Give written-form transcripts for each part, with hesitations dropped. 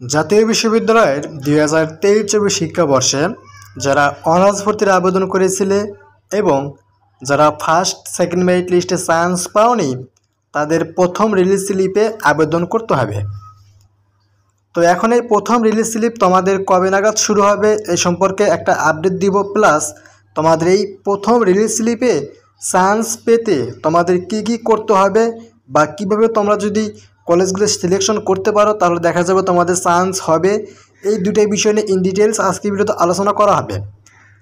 জাতীয় বিশ্ববিদ্যালয়ের 2023-24 শিক্ষাবর্ষে যারা অনার্স ভর্তির আবেদন করেছিলে এবং যারা ফার্স্ট সেকেন্ড মেরিট লিস্টে চান্স পাওনি তাদের প্রথম রিলিজ স্লিপে আবেদন করতে হবে। তো এখন এই প্রথম রিলিজ স্লিপ তোমাদের কবে নাগাদ শুরু হবে এই সম্পর্কে একটা আপডেট দিব, প্লাস তোমাদের এই প্রথম রিলিজ স্লিপে চান্স পেতে তোমাদের কি করতে হবে বা কিভাবে তোমরা যদি কলেজগুলো সিলেকশন করতে পারো তাহলে দেখা যাবে তোমাদের চান্স হবে। এই দুটাই বিষয় নিয়ে ইন ডিটেলস আজকে ভিডিওতে আলোচনা করা হবে,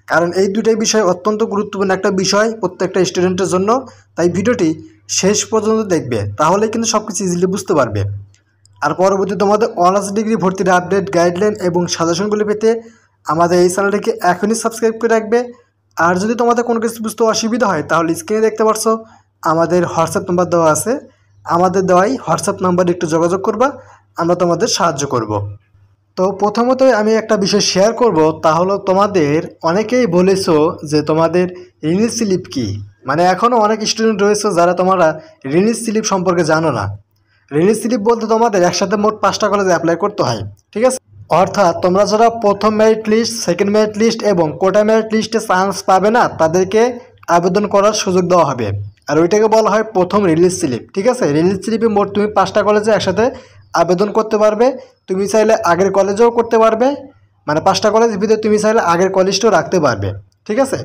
কারণ এই দুটাই বিষয় অত্যন্ত গুরুত্বপূর্ণ একটা বিষয় প্রত্যেকটা স্টুডেন্টের জন্য। তাই ভিডিওটি শেষ পর্যন্ত দেখবে, তাহলে কিন্তু সব কিছু ইজিলি বুঝতে পারবে। আর পরবর্তী তোমাদের অনার্স ডিগ্রি ভর্তির আপডেট, গাইডলাইন এবং সাজেশনগুলি পেতে আমাদের এই চ্যানেলটিকে এখনই সাবস্ক্রাইব করে রাখবে। আর যদি তোমাদের কোনো কিছু বুঝতে অসুবিধা হয় তাহলে স্ক্রিনে দেখতে পারছো আমাদের হোয়াটসঅ্যাপ নাম্বার দেওয়া আছে, আমাদের দেওয়াই হোয়াটসঅ্যাপ নাম্বারে একটু যোগাযোগ করবা, আমরা তোমাদের সাহায্য করব। তো প্রথমতই আমি একটা বিষয় শেয়ার করব, তা হলো তোমাদের অনেকেই বলেছো যে তোমাদের রিলিজ স্লিপ কী, মানে এখনও অনেক স্টুডেন্ট রয়েছে যারা তোমরা রিলিজ স্লিপ সম্পর্কে জানো না। রিলিজ স্লিপ বলতে তোমাদের একসাথে মোট 5টা কলেজে অ্যাপ্লাই করতে হয়, ঠিক আছে? অর্থাৎ তোমরা যারা প্রথম merit list, second merit list এবং কোটা মেরিট লিস্টে চান্স পাবে না তাদেরকে আবেদন করার সুযোগ দেওয়া হবে, আর ওইটাকে বলা হয় প্রথম রিলিজ স্লিপ, ঠিক আছে? রিলিজ স্লিপে মোট তুমি 5টা কলেজে একসাথে আবেদন করতে পারবে। তুমি চাইলে আগের কলেজেও করতে পারবে, মানে 5টা কলেজের ভিতরে তুমি চাইলে আগের কলেজটাও রাখতে পারবে, ঠিক আছে?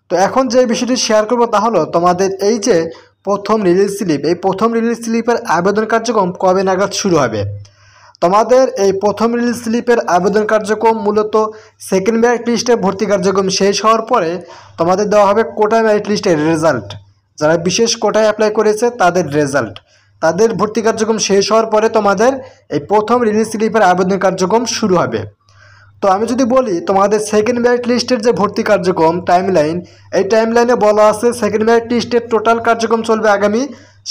তো এখন যে বিষয়টি শেয়ার করবো তা হলো তোমাদের এই যে প্রথম রিলিজ স্লিপ, এই প্রথম রিলিজ স্লিপের আবেদন কার্যক্রম কবে নাগাদ শুরু হবে। তোমাদের এই প্রথম রিলিজ স্লিপের আবেদন কার্যক্রম মূলত সেকেন্ড মেরিট লিস্টে ভর্তি কার্যক্রম শেষ হওয়ার পরে তোমাদের দেওয়া হবে কোটা মেরিট লিস্টের রেজাল্ট। যারা বিশেষ কোটায় অ্যাপ্লাই করেছে তাদের রেজাল্ট, তাদের ভর্তি কার্যক্রম শেষ হওয়ার পরে তোমাদের এই প্রথম রিলিজ স্লিপের আবেদন কার্যক্রম শুরু হবে। তো আমি যদি বলি তোমাদের সেকেন্ড মেরিট লিস্টের যে ভর্তি কার্যক্রম টাইমলাইন, এই টাইমলাইনে বলা আছে সেকেন্ড মেরিট লিস্টের টোটাল কার্যক্রম চলবে আগামী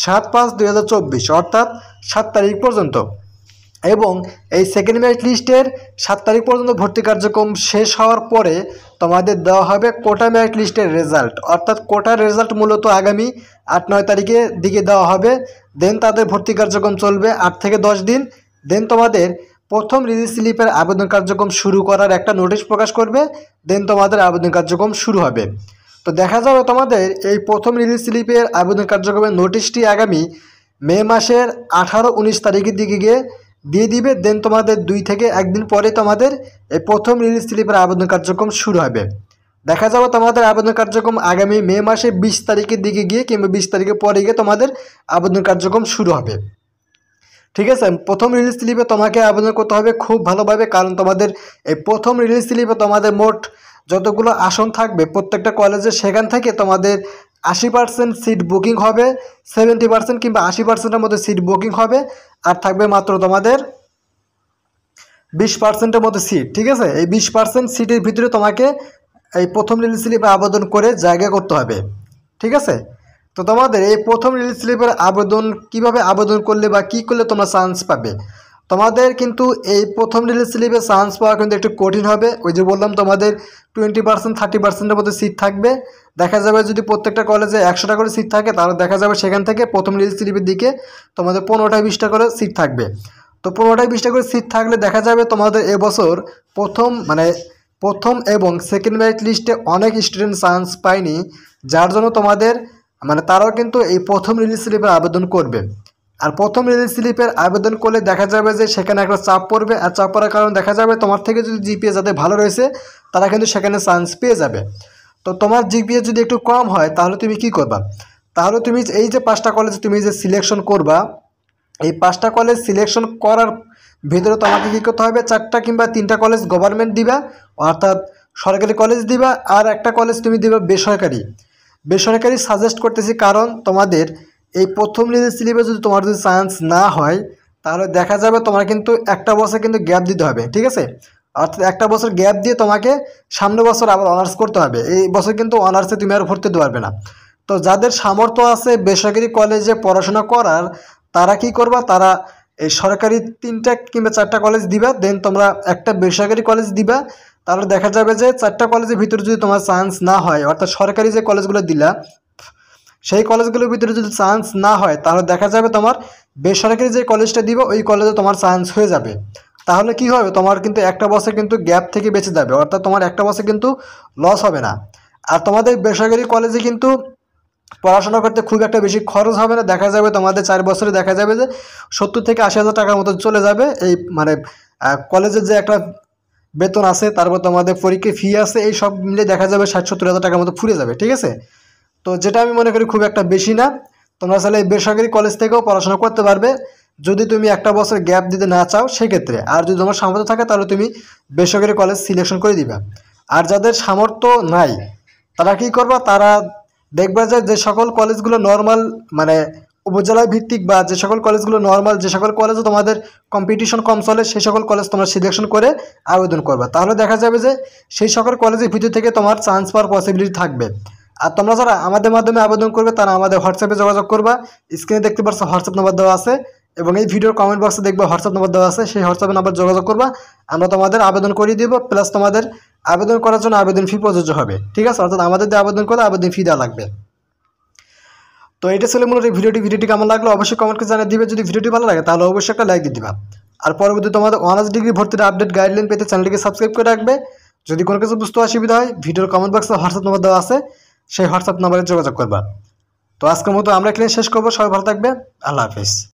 7/5/2024 অর্থাৎ 7 তারিখ পর্যন্ত, এবং এই সেকেন্ড মেরিট লিস্টের 7 তারিখ পর্যন্ত ভর্তি কার্যক্রম শেষ হওয়ার পরে তোমাদের দেওয়া হবে কোটা মেরিট লিস্টের রেজাল্ট, অর্থাৎ কোটার রেজাল্ট মূলত আগামী 8-9 তারিখের দিকে দেওয়া হবে। দেন তাদের ভর্তি কার্যক্রম চলবে 8 থেকে 10 দিন। দেন তোমাদের প্রথম রিলিজ স্লিপের আবেদন কার্যক্রম শুরু করার একটা নোটিশ প্রকাশ করবে, দেন তোমাদের আবেদন কার্যক্রম শুরু হবে। তো দেখা যাবে তোমাদের এই প্রথম রিলিজ স্লিপের আবেদন কার্যক্রমের নোটিশটি আগামী মে মাসের 18-19 তারিখের দিকে গিয়ে দিয়ে দিবে। দেন তোমাদের 2 থেকে 1 দিন পরে তোমাদের এই প্রথম রিলিজ স্লিপের আবেদন কার্যক্রম শুরু হবে। দেখা যাবে তোমাদের আবেদন কার্যক্রম আগামী মে মাসে 20 তারিখের দিকে গিয়ে কিংবা 20 তারিখের পরে গিয়ে তোমাদের আবেদন কার্যক্রম শুরু হবে, ঠিক আছে? প্রথম রিলিজ স্লিপে তোমাকে আবেদন করতে হবে খুব ভালোভাবে, কারণ তোমাদের এই প্রথম রিলিজ স্লিপে তোমাদের মোট যতগুলো আসন থাকবে প্রত্যেকটা কলেজে সেখান থেকে তোমাদের 80% সিট বুকিং হবে, 70% কিংবা 80%-এর মধ্যে সিট বুকিং হবে, আর থাকবে মাত্র তোমাদের 20%-এর মতো সিট, ঠিক আছে? এই 20% সিটের ভিতরে তোমাকে এই প্রথম রিলিজ স্লিপে আবেদন করে জায়গা করতে হবে, ঠিক আছে? তো তোমাদের এই প্রথম রিলিজ স্লিপের আবেদন কিভাবে আবেদন করলে বা কী করলে তোমরা চান্স পাবে, তোমাদের কিন্তু এই প্রথম রিলিজ স্লিপে চান্স পাওয়া কিন্তু একটু কঠিন হবে। ওই যে বললাম তোমাদের 20% 30%-এর মতো সিট থাকবে। দেখা যাবে যদি প্রত্যেকটা কলেজে 100টা করে সিট থাকে তাহলে দেখা যাবে সেখান থেকে প্রথম রিলিজ স্লিপের দিকে তোমাদের 15টা-20টা করে সিট থাকবে। তো 15টা-20টা করে সিট থাকলে দেখা যাবে তোমাদের এবছর প্রথম এবং সেকেন্ড মেরিট লিস্টে অনেক স্টুডেন্ট চান্স পায়নি, যার জন্য তোমাদের তারাও কিন্তু এই প্রথম রিলিজ স্লিপের আবেদন করবে। আর প্রথম রিলিজ স্লিপের আবেদন করলে দেখা যাবে যে সেখানে একটা চাপ পড়বে, আর চাপ পড়ার কারণে দেখা যাবে তোমার থেকে যদি জিপিএ যাদের ভালো রয়েছে তারা কিন্তু সেখানে চান্স পেয়ে যাবে। তো তোমার জিপিএ যদি একটু কম হয় তাহলে তুমি কি করবা, তাহলে তুমি এই যে 5টা কলেজ তুমি যে সিলেকশন করবা, এই 5টা কলেজ সিলেকশন করার ভিতরে তোমাকে কী করতে হবে, 4টা কিংবা 3টা কলেজ গভর্নমেন্ট দিবা, অর্থাৎ সরকারি কলেজ দিবা, আর একটা কলেজ তুমি দিবা বেসরকারি সাজেস্ট করতেছি, কারণ তোমাদের এই প্রথম রিলিজ স্লিপে যদি তোমার যদি চান্স না হয় তাহলে দেখা যাবে তোমার কিন্তু একটা বছর কিন্তু গ্যাপ দিতে হবে, ঠিক আছে? অর্থাৎ একটা বছর গ্যাপ দিয়ে তোমাকে সামনের বছর আবার অনার্স করতে হবে। এই বছর কিন্তু অনার্সে তুমি আর ভর্তি দিতে পারবে না। তো যাদের সামর্থ্য আছে বেসরকারি কলেজে পড়াশোনা করার তারা কি করবা, তারা এই সরকারি 3টা কিংবা 4টা কলেজ দিবা, দেন তোমরা একটা বেসরকারি কলেজ দিবা। তাহলে দেখা যাবে যে 4টা কলেজের ভিতরে যদি তোমার চান্স না হয়, অর্থাৎ সরকারি যে কলেজগুলো দিলা সেই কলেজগুলোর ভিতরে যদি চান্স না হয় তাহলে দেখা যাবে তোমার বেসরকারি যে কলেজটা দিবে ওই কলেজে তোমার চান্স হয়ে যাবে। তাহলে কি হবে, তোমার কিন্তু একটা বছর কিন্তু গ্যাপ থেকে বেঁচে যাবে, অর্থাৎ তোমার একটা বছর কিন্তু লস হবে না। আর তোমাদের বেসরকারি কলেজে কিন্তু পড়াশোনা করতে খুব একটা বেশি খরচ হবে না, দেখা যাবে তোমাদের 4 বছরে দেখা যাবে যে 70 থেকে 80 হাজার টাকার মতো চলে যাবে। এই মানে কলেজের যে একটা বেতন আছে, তারপর তোমাদের পরীক্ষার ফি আছে, এই সব মিলে দেখা যাবে 60-70 হাজার টাকার মতো ফুরে যাবে, ঠিক আছে। তো যেটা আমি মনে করি খুব একটা বেশি না। তোমরা চাইলে এই বেসরকারি কলেজ থেকেও পড়াশোনা করতে পারবে, যদি তুমি একটা বছর গ্যাপ দিতে না চাও সেক্ষেত্রে। আর যদি তোমার সামর্থ্য থাকে তাহলে তুমি বেসরকারি কলেজ সিলেকশন করে দিবা। আর যাদের সামর্থ্য নাই তারা কি করবা, তারা দেখবা যে যে সকল কলেজগুলো নর্মাল মানে উপজেলা ভিত্তিক, বা যে সকল কলেজগুলো নর্মাল, যে সকল কলেজে তোমাদের কম্পিটিশন কম চলে, সেই সকল কলেজ তোমরা সিলেকশন করে আবেদন করবা। তাহলে দেখা যাবে যে সেই সকল কলেজের ভিতর থেকে তোমার চান্স পাওয়ার পসিবিলিটি থাকবে। আর তোমরা যারা আমাদের মাধ্যমে আবেদন করবে তারা আমাদের হোয়াটসঅ্যাপে যোগাযোগ করবা। স্ক্রিনে দেখতে পাচ্ছ হোয়াটসঅ্যাপ নাম্বার দেওয়া আছে, এবং এই ভিডিওর কমেন্ট বক্সে দেখবে হোয়াটসঅ্যাপ নাম্বার দেওয়া আছে, সেই হোয়াটসঅ্যাপ নাম্বার যোগাযোগ করবা। আমরা তোমাদের আবেদন করিয়ে দিব, প্লাস তোমাদের আবেদন করার জন্য আবেদন ফি প্রযোজ্য হবে, ঠিক আছে। অর্থাৎ আমাদের দিয়ে আবেদন করলে আবেদন ফি দেওয়া লাগবে। তো এটা ছিল মূলত এই ভিডিওটি কেমন লাগলো অবশ্যই কমেন্ট করে জানিয়ে দিবে। যদি ভিডিওটি ভালো লাগে তাহলে অবশ্যই একটা লাইক দিয়ে দিবা। আর পরবর্তী তোমাদের অনার্স ডিগ্রি ভর্তির আপডেট গাইডলাইন পেতে চ্যানেলটিকে সাবস্ক্রাইব করে রাখবে। যদি কোনো কিছু বুঝতে অসুবিধা হয় ভিডিওর কমেন্ট বক্সে হোয়াটসঅ্যাপ নাম্বার দেওয়া আছে, সেই হোয়াটসঅ্যাপ নাম্বারে যোগাযোগ করবা। তো আজকের মতো আমরা এখানে শেষ করবো। সবাই ভালো থাকবে, আল্লাহ হাফিজ।